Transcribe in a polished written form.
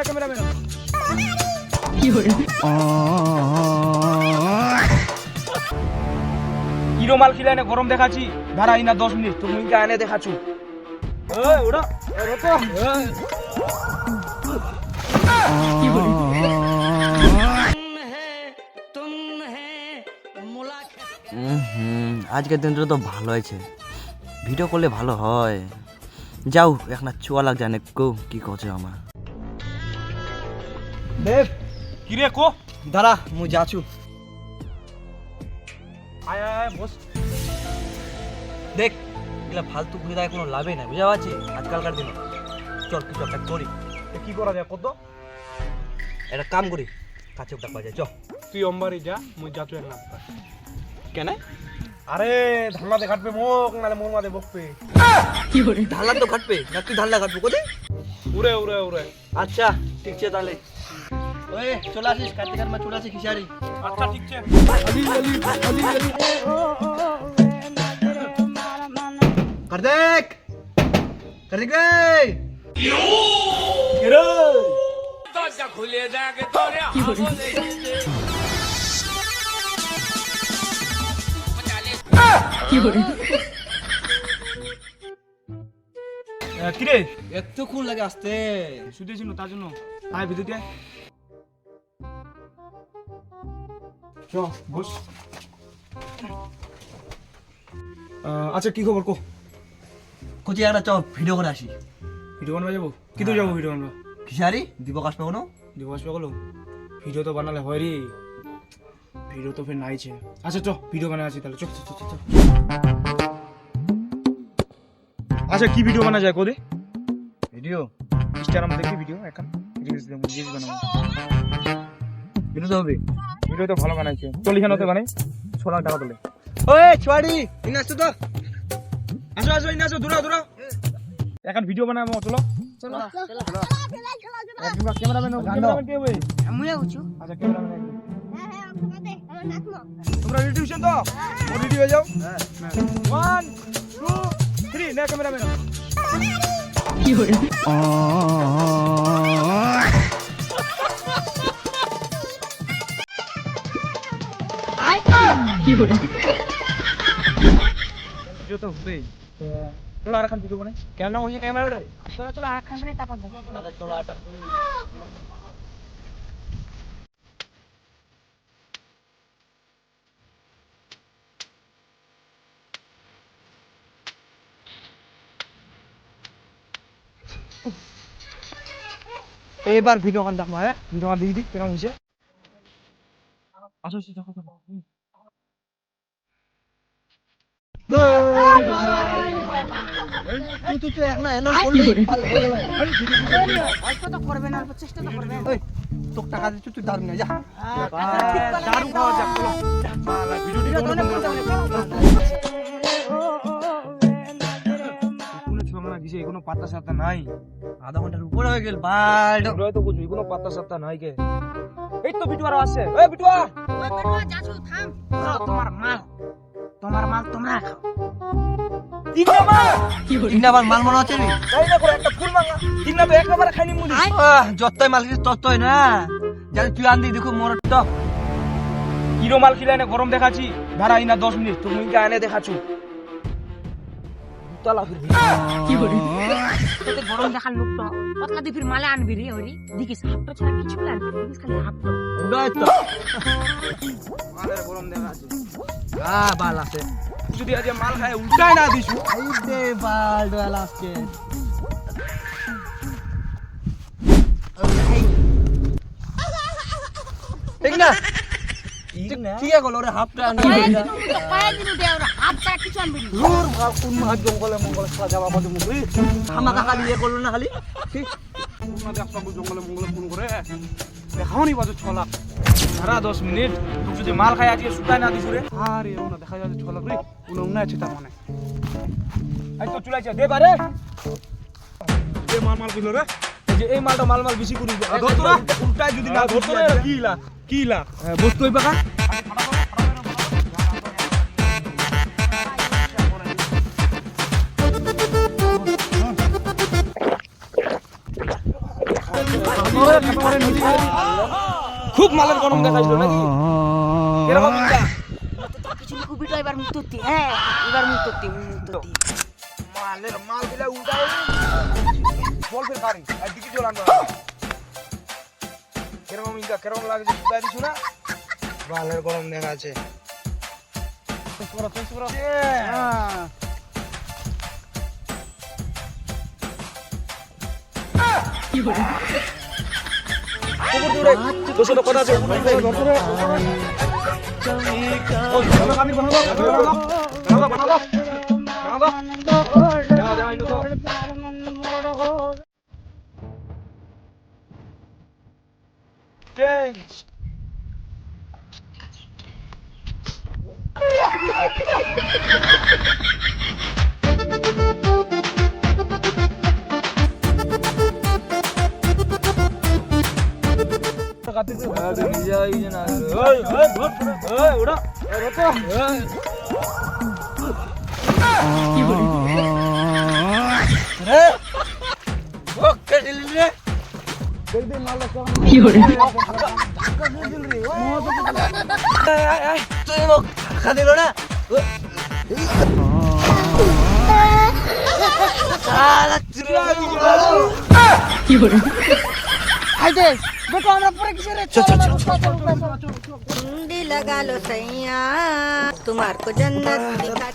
Cameraman কিরো মাল খিলাইনে গরম দেখাচ্ছি দাঁড়াই না 10 মিনিট তুমি আনে দেখাচ্ছ ওরা আজকের দিনটা তো ভালো হয়েছে, ভিডিও করলে ভালো হয়। যাও এখন চুয়া লাগ জানে কো কি করছে আমার দেব কিরে কো দাঁড়া মু যাচ্ছু। আয় আয় বস দেখ এগুলা ফালতু ঘুরে দেয় কোনো লাভই নাই, বুঝা পাচ্ছি আজকালকার দিনে। চল কিছু একটা করি। কি করা যায় কত একটা কাম করি, কাছে একটা পাওয়া যায়। চ তুই অম্বারি যা মুই যা তুই না কেন? আরে ধান্না দে কাটবে মোক নালে মোর মাঝে বকবে কি বলি ধানলা তো কাটবে না, তুই ধানলা কাটবো কোথায়? উড়ে উড়ে উড়ে আচ্ছা ঠিক আছে তাহলে ওই চলে আসিস, কার্তিকার মা চলে আসি খিসারি। আচ্ছা ঠিক আছে কার্তিক কার্তিক রে দরজা খুলে দেখ তোরে হাবলে কি বলি কিরে এতক্ষণ লাগে আসতে? শুধেছিল তার জন্য আয় ভিতরে দিয়ে চ বস। আচ্ছা কি খবর কো? কোচি একটা চ ভিডিও করে আসি। ভিডিও বানাবো যাবো কিন্তু যাবো ভিডিও বানাবো খিসারি দিবক আসবে কোনো? দিবস পাগলো ভিডিও তো বানালে হয় রে, ভিডিও তো ফের নাইছে। আচ্ছা চ ভিডিও বানা আছি তাহলে চ চ চ চ। আচ্ছা কি ভিডিও বানা যায় কোদে? ভিডিও ইনস্টাগ্রাম দেখি ভিডিও এখন রিলস দেবো রিলস বানাবো ভিডিও তো হবে। ভিডিও তো ভালো বানাইছে 40 হতে বানাই 6 লাখ টাকা তোলে। ওই ছুয়াড়ি ইন আসতো তো। আসো আসো ইন আসো দূরা দূরা এখন ভিডিও বানাবো চলো চলো চলো একবার ক্যামেরাম্যান কে হবে? আমি আউছু আচ্ছা ক্যামেরাম্যান হ্যাঁ হ্যাঁ তোমাদের আমার নাচমো তোমরা রেডি হইছেন তো? রেডি হয়ে যাও। 1 2 3 নে ক্যামেরাম্যান কি হল? কি হল? ভিডিও তো হবেই। চলো আর এখন ভিডিও বানাই কেন না হইছে ক্যামেরা চলো চলো আর খান করে তারপর চলো আটা এবার ভিডিও গান দেখো হ্যাঁ ভিডিও গান দিয়ে দিই কেমন হয়েছে। আসো দেখো দেখো তুই তো এক না এনা করলি অল্প তো করবে না অল্প চেষ্টা তো করবে। ওই তোক টাকা দিচ্ছ তুই দারুন না যা। দারু খাওয়া যাক চলো মালা ভিডিওটি কোন না কিছু কোনো পাত্তা সাত্তা নাই। আধা ঘন্টার উপরে হয়ে গেল ভাই। ওই তো বুঝবি কোনো পাত্তা সাত্তা নাই কে। এই তো বিটুয়ারা আসছে এই বিটুয়া ওই বেটা যাচ্ছ থাম তোমার মাল তোমরা খাও। তিন আবার মাল মনে হচ্ছে নি তাই না করে একটা ফুল মাঙ্গা তিন না তো একবারে খাইনি মুলি। যতই মাল কিছু ততই না জানি তুই আনদি দেখো মোর তো কিরো মাল খিলাইনে গরম দেখাচ্ছি দাঁড়াই না 10 মিনিট তুমি আনে দেখাচ্ছ তালা ফিরবি কি বলি তোকে গরম দেখার লোক তো পতলা দি ফির মালে আনবি রে ওরি দেখিস হাফটো ছাড়া কিছু লাগবে দেখিস খালি হাফটো তো মালের গরম দেখাচ্ছি বাল আছে যদি আজ মাল খায় উল্টাই না দিছু এই দে বাল ডয়াল আজকে ঠিক না ঠিক আছে ওরে হাফটা আনি পায়ে দিনু দে ওরা হাফ ছাড়া কিছু আনবি না। দূর ভাগ কোন মাছ জঙ্গলে মঙ্গলে খাওয়া যাওয়া আমাদের মুখে খামাকা খালি ইয়ে করলো না খালি ঠিক তোমরা দেখছো জঙ্গলে মঙ্গলে ফোন করে দেখাওনি বাজে 6 লাখ সারা 10 মিনিট তুই যদি মাল খায় আজকে শুকায় না দিছু রে আরে ওনা দেখা যাচ্ছে 6 লাখ রে ওনা উনা আছে তার মানে আই তো চুলাইছে দে বারে দে মাল কইলো রে এই যে এই মালটা মাল বেশি করি ধর তোরা উল্টাই যদি না ধরতো না কিলা বস্তু হইবা কা খুব মালের গরম দেখাইছিল নাকি এরকম ইচ্ছা কিছু কুবিটা এবার মুক্তি হ্যাঁ এবার মুক্তি মালের মাল দিলে উল্টাই বল ফের গাড়ি আর দিকে চলান কিরকম ইচ্ছা কিরকম লাগছে উল্টাই দিছু না মালের গরম দেখাচ্ছে কথা আছে कुंडी लगा लो सैया तुम्हार को जन्नत दिखा